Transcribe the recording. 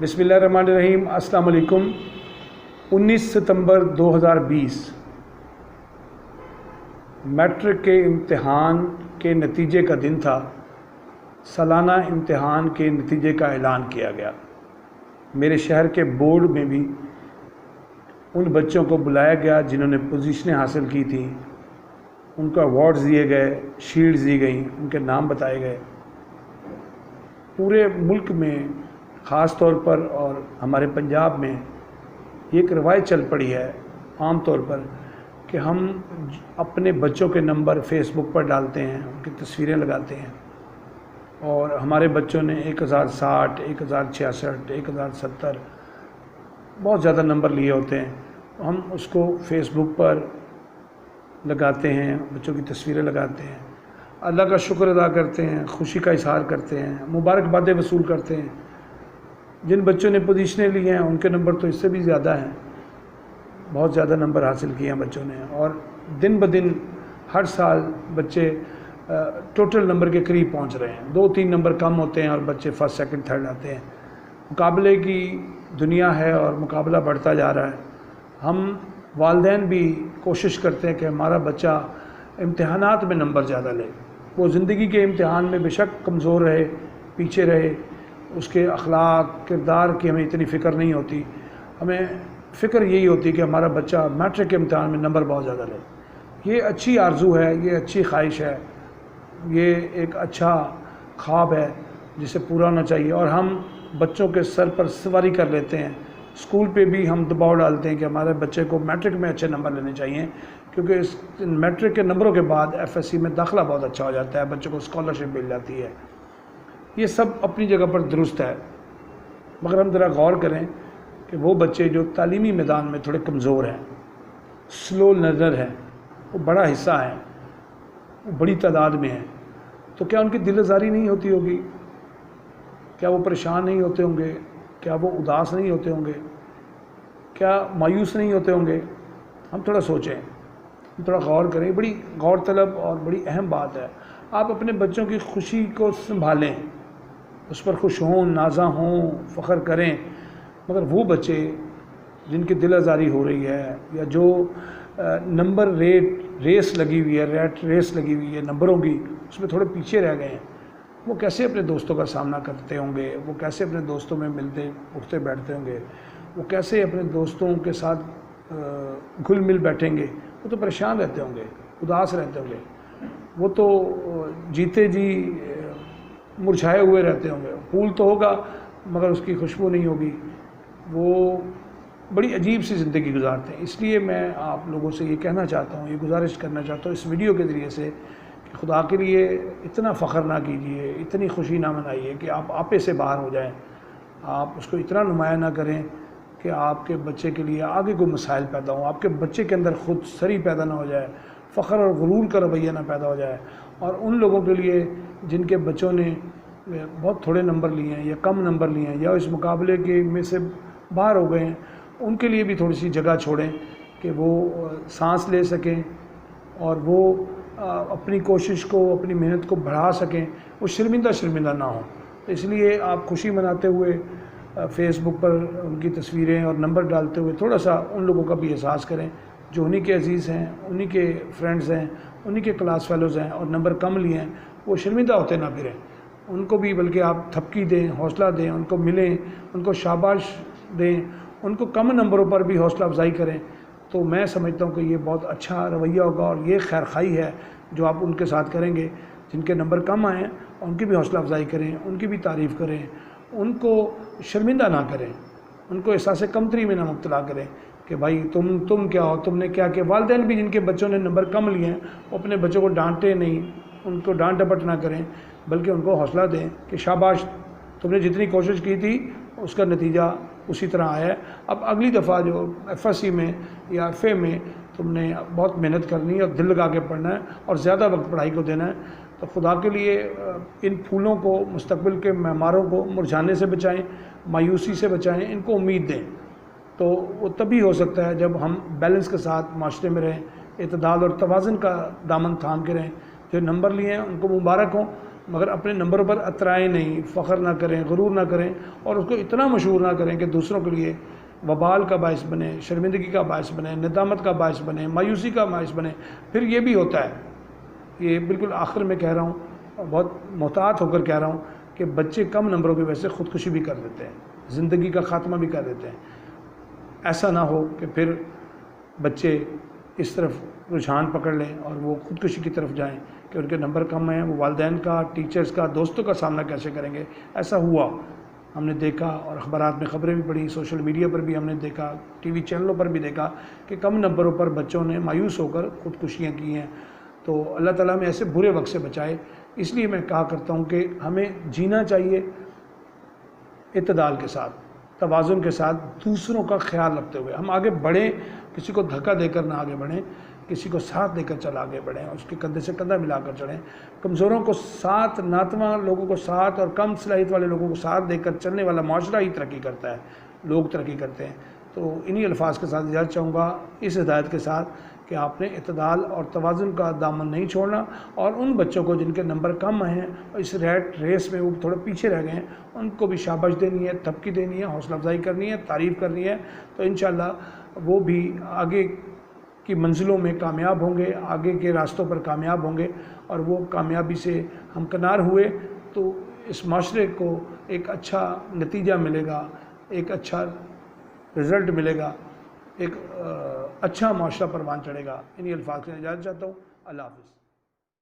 बिस्मिल्लाहिर्रहमानिर्रहीम। अस्सलाम वालेकुम। 19 सितंबर 2020 मैट्रिक के इम्तिहान के नतीजे का दिन था। सालाना इम्तिहान के नतीजे का ऐलान किया गया। मेरे शहर के बोर्ड में भी उन बच्चों को बुलाया गया जिन्होंने पोजीशनें हासिल की थी, उनको अवार्ड्स दिए गए, शील्ड्स दी गई, उनके नाम बताए गए। पूरे मुल्क में ख़ास तौर पर और हमारे पंजाब में एक रवायत चल पड़ी है आम तौर पर कि हम अपने बच्चों के नंबर फेसबुक पर डालते हैं, उनकी तस्वीरें लगाते हैं। और हमारे बच्चों ने 1060, 1066, 1070 बहुत ज़्यादा नंबर लिए होते हैं। हम उसको फेसबुक पर लगाते हैं, बच्चों की तस्वीरें लगाते हैं, अल्लाह का शुक्र अदा करते हैं, खुशी का इजहार करते हैं, मुबारकबादें वसूल करते हैं। जिन बच्चों ने पोजीशनें ली हैं उनके नंबर तो इससे भी ज़्यादा हैं, बहुत ज़्यादा नंबर हासिल किए हैं बच्चों ने। और दिन ब दिन हर साल बच्चे टोटल नंबर के करीब पहुंच रहे हैं। 2-3 नंबर कम होते हैं और बच्चे फर्स्ट, सेकंड, थर्ड आते हैं। मुकाबले की दुनिया है और मुकाबला बढ़ता जा रहा है। हम वालिदैन भी कोशिश करते हैं कि हमारा बच्चा इम्तिहानात में नंबर ज़्यादा ले। वो ज़िंदगी के इम्तिहान में बेशक कमज़ोर रहे, पीछे रहे, उसके अखलाक, किरदार की हमें इतनी फ़िक्र नहीं होती। हमें फ़िक्र यही होती है कि हमारा बच्चा मैट्रिक के इम्तिहान में नंबर बहुत ज़्यादा ले। ये अच्छी आरज़ू है, ये अच्छी ख्वाहिश है, ये एक अच्छा ख्वाब है जिसे पूरा होना चाहिए। और हम बच्चों के सर पर सवारी कर लेते हैं। स्कूल पे भी हम दबाव डालते हैं कि हमारे बच्चे को मैट्रिक में अच्छे नंबर लेने चाहिए, क्योंकि इस मैट्रिक के नंबरों के बाद एफएससी में दाखिला बहुत अच्छा हो जाता है, बच्चों को स्कॉलरशिप मिल जाती है। ये सब अपनी जगह पर दुरुस्त है, मगर हम ज़रा गौर करें कि वो बच्चे जो तालीमी मैदान में थोड़े कमज़ोर हैं, स्लो लर्नर हैं, वो बड़ा हिस्सा है, वो बड़ी तादाद में हैं, तो क्या उनकी दिल आज़ारी नहीं होती होगी? क्या वो परेशान नहीं होते होंगे? क्या वो उदास नहीं होते होंगे? क्या मायूस नहीं होते होंगे? हम थोड़ा सोचें, हम थोड़ा गौर करें। बड़ी गौर तलब और बड़ी अहम बात है। आप अपने बच्चों की खुशी को संभालें, उस पर खुश हों, नाज़ा हों, फ़ख्र करें। मगर वो बच्चे जिनकी दिल आज़ारी हो रही है या जो नंबर रेस लगी हुई है, रेस लगी हुई है नंबरों की, उसमें थोड़े पीछे रह गए हैं, वो कैसे अपने दोस्तों का सामना करते होंगे? वो कैसे अपने दोस्तों में मिलते उठते बैठते होंगे? वो कैसे अपने दोस्तों के साथ घुल मिल बैठेंगे? वो तो परेशान रहते होंगे, उदास रहते होंगे, वो तो जीते जी मुरझाए हुए रहते होंगे। फूल तो होगा मगर उसकी खुशबू नहीं होगी। वो बड़ी अजीब सी ज़िंदगी गुजारते हैं। इसलिए मैं आप लोगों से ये कहना चाहता हूँ, ये गुजारिश करना चाहता हूँ इस वीडियो के ज़रिए से कि खुदा के लिए इतना फ़ख्र ना कीजिए, इतनी खुशी ना मनाइए कि आप आपे से बाहर हो जाएं। आप उसको इतना नुमाया ना करें कि आपके बच्चे के लिए आगे कोई मसाइल पैदा हो, आपके बच्चे के अंदर खुद सरी पैदा ना हो जाए, फ़ख्र और गुरूर का रवैया ना पैदा हो जाए। और उन लोगों के लिए जिनके बच्चों ने बहुत थोड़े नंबर लिए हैं या कम नंबर लिए हैं या इस मुकाबले के में से बाहर हो गए हैं, उनके लिए भी थोड़ी सी जगह छोड़ें कि वो सांस ले सकें और वो अपनी कोशिश को, अपनी मेहनत को बढ़ा सकें, वो शर्मिंदा ना हो। इसलिए आप खुशी मनाते हुए फेसबुक पर उनकी तस्वीरें और नंबर डालते हुए थोड़ा सा उन लोगों का भी एहसास करें जो उन्हीं के अजीज़ हैं, उन्हीं के फ्रेंड्स हैं, उन्हीं के क्लास फेलोज़ हैं और नंबर कम लिए हैं। वो शर्मिंदा होते ना फिरें, उनको भी बल्कि आप थपकी दें, हौसला दें, उनको मिलें, उनको शाबाश दें, उनको कम नंबरों पर भी हौसला अफजाई करें। तो मैं समझता हूँ कि ये बहुत अच्छा रवैया होगा और ये खैर खाई है जो आप उनके साथ करेंगे। जिनके नंबर कम आए हैं उनकी भी हौसला अफजाई करें, उनकी भी तारीफ़ करें, उनको शर्मिंदा ना करें, उनको एहसास कमतरी में ना मुब्तला करें कि भाई तुम क्या हो, तुमने क्या किया। वालिदैन भी जिनके बच्चों ने नंबर कम लिए हैं वो अपने बच्चों को डांटे नहीं, उनको डांट डपट ना करें, बल्कि उनको हौसला दें कि शाबाश, तुमने जितनी कोशिश की थी उसका नतीजा उसी तरह आया है। अब अगली दफ़ा जो एफएससी में या एफए में तुमने बहुत मेहनत करनी है और दिल लगा के पढ़ना है और ज़्यादा वक्त पढ़ाई को देना है। तो खुदा के लिए इन फूलों को, मुस्तकबिल के मेमारों को मुरझाने से बचाएं, मायूसी से बचाएं, इनको उम्मीद दें। तो वो तभी हो सकता है जब हम बैलेंस के साथ माशरे में रहें, इत्दाल और तवाज़ुन का दामन थाम के रहें। जो नंबर लिए हैं उनको मुबारक हों, مگر اپنے نمبروں پر اترائیں نہیں، فخر نہ کریں، غرور نہ کریں، اور اس کو اتنا مشہور نہ کریں کہ دوسروں کے لیے وبال کا باعث بنے، شرمندگی کا باعث بنے، ندامت کا باعث بنے، مایوسی کا باعث بنے۔ پھر یہ بھی ہوتا ہے، یہ بالکل آخر میں کہہ رہا ہوں اور بہت محتاط ہو کر کہہ رہا ہوں کہ بچے کم نمبروں کی وجہ سے خودکشی بھی کر دیتے ہیں، زندگی کا خاتمہ بھی کر دیتے ہیں۔ ایسا نہ ہو کہ پھر بچے اس طرف رجحان پکڑ لیں اور وہ خودکشی کی طرف جائیں کہ ان کے نمبر کم ہیں، وہ والدین کا، ٹیچرز کا، دوستوں کا سامنا کیسے کریں گے۔ ایسا ہوا، ہم نے دیکھا، اور اخبارات میں خبریں بھی پڑھی، سوشل میڈیا پر بھی ہم نے دیکھا، ٹی وی چینلوں پر بھی دیکھا کہ کم نمبروں پر بچوں نے مایوس ہو کر خودکشیاں کی ہیں۔ تو اللہ تعالیٰ ہمیں ایسے برے وقت سے بچائے۔ اس لیے میں کہا کرتا ہوں کہ ہمیں جینا چاہیے اعتدال کے ساتھ، توازن کے ساتھ، دوسروں کا خیال رکھتے ہوئے۔ ہم آگے بڑھیں، کسی کو دھکا دے کر نہ آگے بڑھیں، کسی کو ساتھ دے کر چل آگے بڑھیں، اس کے کندھے سے کندھا ملا کر چڑھیں، کمزوروں کو ساتھ، ناتواں لوگوں کو ساتھ، اور کم صلاحیت والے لوگوں کو ساتھ دے کر چلنے والا معاشرہ ہی ترقی کرتا ہے، لوگ ترقی کرتے ہیں۔ تو انہی الفاظ کے ساتھ اجازت چاہوں گا، اس ہدایت کے ساتھ کہ آپ نے اعتدال اور توازن کا دامن نہیں چھوڑنا، اور ان بچوں کو جن کے نمبر کم ہیں اور اس ریس میں وہ تھوڑے پیچھے رہ گئے ہیں، ان کو بھی شاباش دینی ہے، تھپکی دینی ہے، حوصلہ افزائی کرنی ہے، تعریف کرنی ہے۔ تو انشاءاللہ وہ بھی آگے کی منزلوں میں کامیاب ہوں گے، آگے کے راستوں پر کامیاب ہوں گے، اور وہ کامیابی سے ہمکنار ہوئے تو اس معاشرے کو ایک اچھا نتیجہ ملے گا، ایک اچھا رزلٹ ملے گا، ایک اچھا معاشرہ پروان چڑھے گا۔ انہی الفاظ سے اجازت چاہتا ہوں۔ اللہ حافظ۔